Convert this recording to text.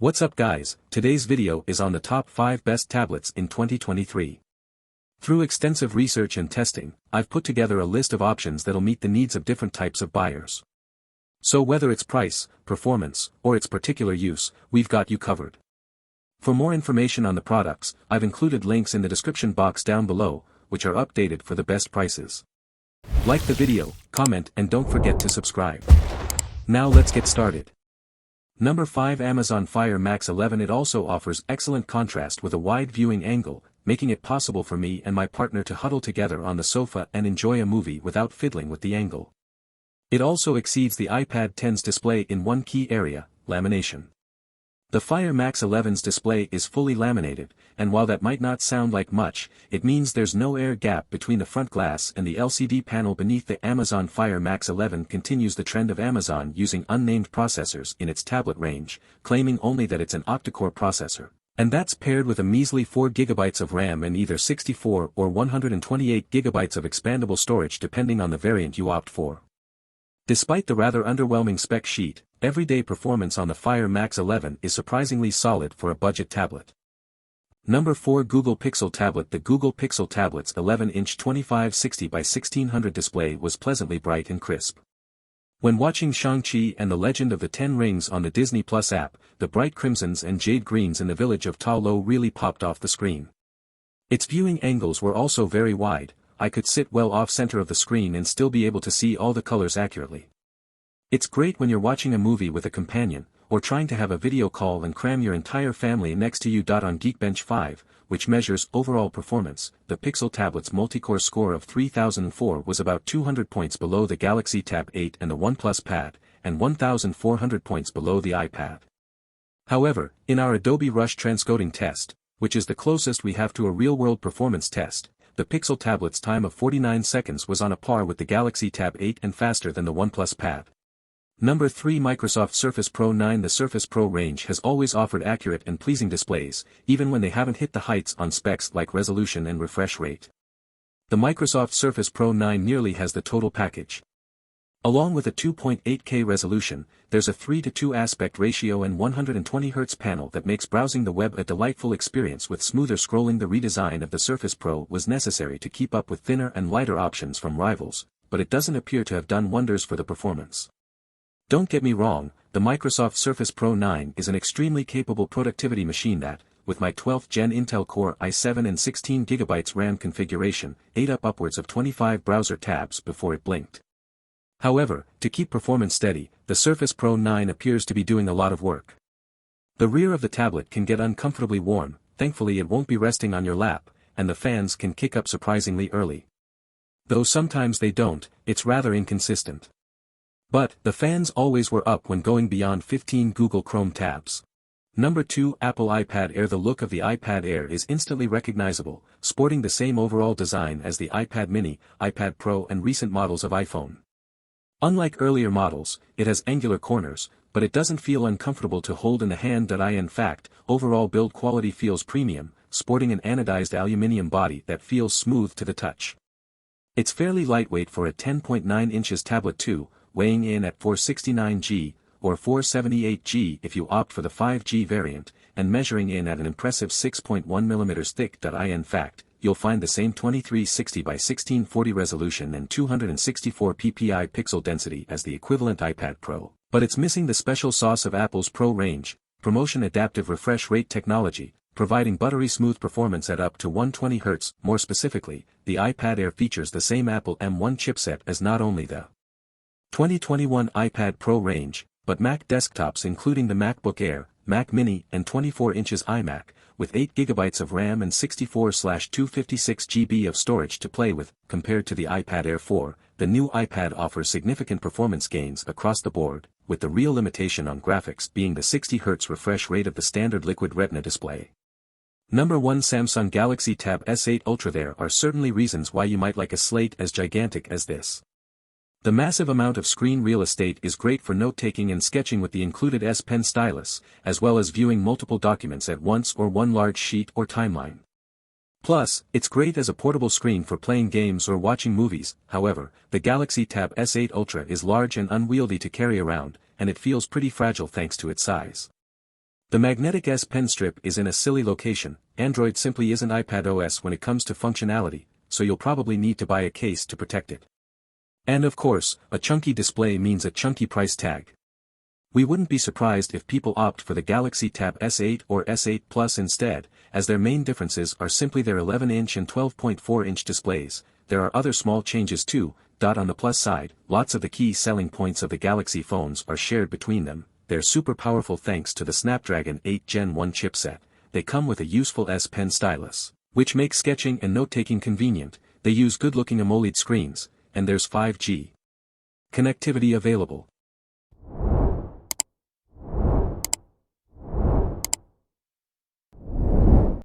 What's up guys, today's video is on the top 5 best tablets in 2023. Through extensive research and testing, I've put together a list of options that'll meet the needs of different types of buyers. So whether it's price, performance, or its particular use, we've got you covered. For more information on the products, I've included links in the description box down below, which are updated for the best prices. Like the video, comment and don't forget to subscribe. Now let's get started. Number 5 Amazon Fire Max 11. It also offers excellent contrast with a wide viewing angle, making it possible for me and my partner to huddle together on the sofa and enjoy a movie without fiddling with the angle. It also exceeds the iPad 10's display in one key area, lamination. The Fire Max 11's display is fully laminated, and while that might not sound like much, it means there's no air gap between the front glass and the LCD panel beneath. The Amazon Fire Max 11 continues the trend of Amazon using unnamed processors in its tablet range, claiming only that it's an octa-core processor, and that's paired with a measly 4 GB of RAM and either 64 or 128 GB of expandable storage depending on the variant you opt for. Despite the rather underwhelming spec sheet, everyday performance on the Fire Max 11 is surprisingly solid for a budget tablet. Number 4 Google Pixel Tablet. The Google Pixel Tablet's 11-inch 2560 by 1600 display was pleasantly bright and crisp. When watching Shang-Chi and the Legend of the Ten Rings on the Disney Plus app, the bright crimsons and jade greens in the village of Ta Lo really popped off the screen. Its viewing angles were also very wide. I could sit well off-center of the screen and still be able to see all the colors accurately. It's great when you're watching a movie with a companion, or trying to have a video call and cram your entire family next to you. On Geekbench 5, which measures overall performance, the Pixel tablet's multi-core score of 3004 was about 200 points below the Galaxy Tab 8 and the OnePlus Pad, and 1400 points below the iPad. However, in our Adobe Rush transcoding test, which is the closest we have to a real-world performance test, the Pixel tablet's time of 49 seconds was on a par with the Galaxy Tab 8 and faster than the OnePlus Pad. Number 3 Microsoft Surface Pro 9. The Surface Pro range has always offered accurate and pleasing displays, even when they haven't hit the heights on specs like resolution and refresh rate. The Microsoft Surface Pro 9 nearly has the total package. Along with a 2.8K resolution, there's a 3:2 aspect ratio and 120Hz panel that makes browsing the web a delightful experience with smoother scrolling. The redesign of the Surface Pro was necessary to keep up with thinner and lighter options from rivals, but it doesn't appear to have done wonders for the performance. Don't get me wrong, the Microsoft Surface Pro 9 is an extremely capable productivity machine that, with my 12th Gen Intel Core i7 and 16GB RAM configuration, ate up upwards of 25 browser tabs before it blinked. However, to keep performance steady, the Surface Pro 9 appears to be doing a lot of work. The rear of the tablet can get uncomfortably warm. Thankfully it won't be resting on your lap, and the fans can kick up surprisingly early. Though sometimes they don't, it's rather inconsistent. But, the fans always were up when going beyond 15 Google Chrome tabs. Number 2 Apple iPad Air. The look of the iPad Air is instantly recognizable, sporting the same overall design as the iPad mini, iPad Pro and recent models of iPhone. Unlike earlier models, it has angular corners, but it doesn't feel uncomfortable to hold in the hand. In fact, overall build quality feels premium, sporting an anodized aluminum body that feels smooth to the touch. It's fairly lightweight for a 10.9 inches tablet too, weighing in at 469g, or 478g if you opt for the 5G variant, and measuring in at an impressive 6.1mm thick. In fact, you'll find the same 2360 by 1640 resolution and 264 ppi pixel density as the equivalent iPad Pro, but it's missing the special sauce of Apple's Pro range, promotion adaptive refresh rate technology, providing buttery smooth performance at up to 120Hz. More specifically, the iPad Air features the same Apple M1 chipset as not only the 2021 iPad Pro range, but Mac desktops including the MacBook Air, Mac Mini and 24 inches iMac, with 8GB of RAM and 64/256GB of storage to play with. Compared to the iPad Air 4, the new iPad offers significant performance gains across the board, with the real limitation on graphics being the 60Hz refresh rate of the standard Liquid Retina display. Number 1 Samsung Galaxy Tab S8 Ultra. There are certainly reasons why you might like a slate as gigantic as this. The massive amount of screen real estate is great for note-taking and sketching with the included S Pen stylus, as well as viewing multiple documents at once or one large sheet or timeline. Plus, it's great as a portable screen for playing games or watching movies. However, the Galaxy Tab S8 Ultra is large and unwieldy to carry around, and it feels pretty fragile thanks to its size. The magnetic S Pen strip is in a silly location. Android simply isn't iPad OS when it comes to functionality, so you'll probably need to buy a case to protect it. And of course, a chunky display means a chunky price tag. We wouldn't be surprised if people opt for the Galaxy Tab S8 or S8 Plus instead, as their main differences are simply their 11-inch and 12.4-inch displays. There are other small changes too. On the plus side, lots of the key selling points of the Galaxy phones are shared between them. They're super powerful thanks to the Snapdragon 8 Gen 1 chipset. They come with a useful S Pen stylus, which makes sketching and note-taking convenient. They use good-looking AMOLED screens, and there's 5G connectivity available.